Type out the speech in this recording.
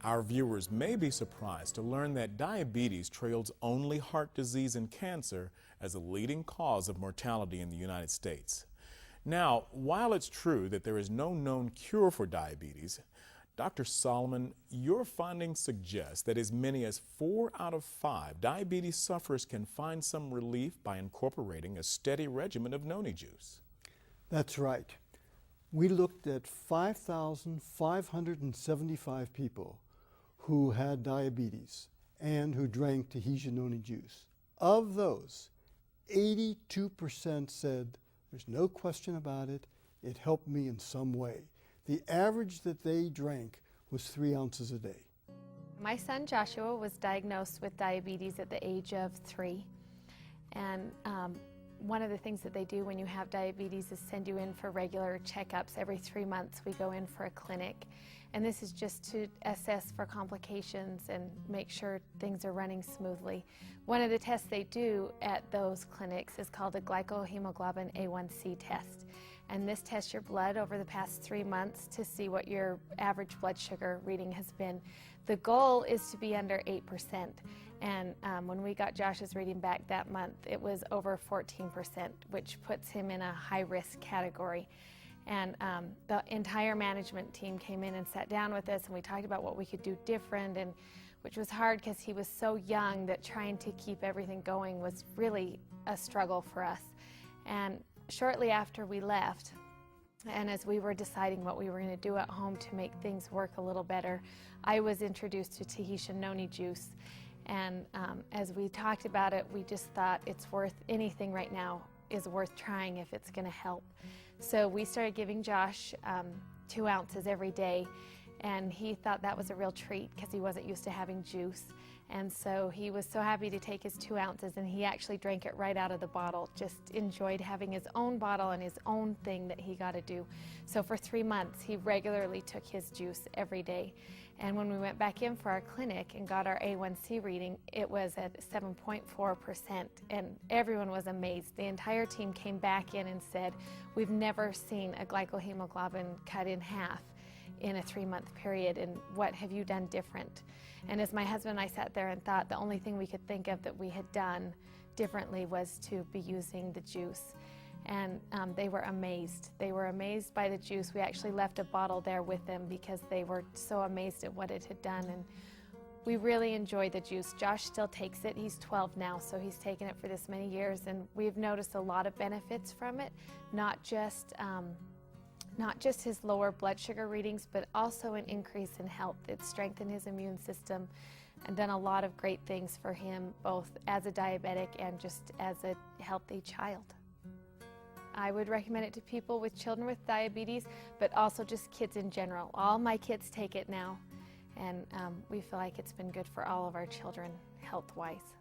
Our viewers may be surprised to learn that diabetes trails only heart disease and cancer as a leading cause of mortality in the United States. Now, while it's true that there is no known cure for diabetes, Dr. Solomon, your findings suggest that as many as 4 out of 5 diabetes sufferers can find some relief by incorporating a steady regimen of Noni juice. That's right. We looked at 5,575 people who had diabetes and who drank Tahitian Noni juice. Of those, 82% said, there's no question about it, it helped me in some way. The average that they drank was 3 ounces a day. My son Joshua was diagnosed with diabetes at the age of 3. And one of the things that they do when you have diabetes is send you in for regular checkups. Every 3 months we go in for a clinic. And this is just to assess for complications and make sure things are running smoothly. One of the tests they do at those clinics is called a glycohemoglobin A1C test. And this tests your blood over the past 3 months to see what your average blood sugar reading has been. The goal is to be under 8%. And when we got Josh's reading back that month, it was over 14%, which puts him in a high-risk category. And the entire management team came in and sat down with us, and we talked about what we could do different, and which was hard because he was so young that trying to keep everything going was really a struggle for us. And shortly after we left, and as we were deciding what we were going to do at home to make things work a little better, I was introduced to Tahitian Noni juice. And as we talked about it, we just thought it's worth anything right now is worth trying if it's going to help. So we started giving Josh 2 ounces every day, and he thought that was a real treat because he wasn't used to having juice. And so he was so happy to take his 2 ounces, and he actually drank it right out of the bottle, just enjoyed having his own bottle and his own thing that he got to do. So for 3 months, he regularly took his juice every day. And when we went back in for our clinic and got our A1C reading, it was at 7.4%, and everyone was amazed. The entire team came back in and said, we've never seen a glycohemoglobin cut in half in a 3-month period, and what have you done different? And as my husband and I sat there and thought, the only thing we could think of that we had done differently was to be using the juice. And they were amazed. They were amazed by the juice. We actually left a bottle there with them because they were so amazed at what it had done. And we really enjoy the juice. Josh still takes it. He's 12 now, so he's taken it for this many years. And we've noticed a lot of benefits from it, not just his lower blood sugar readings, but also an increase in health. It's strengthened his immune system and done a lot of great things for him, both as a diabetic and just as a healthy child. I would recommend it to people with children with diabetes, but also just kids in general. All my kids take it now, and we feel like it's been good for all of our children health-wise.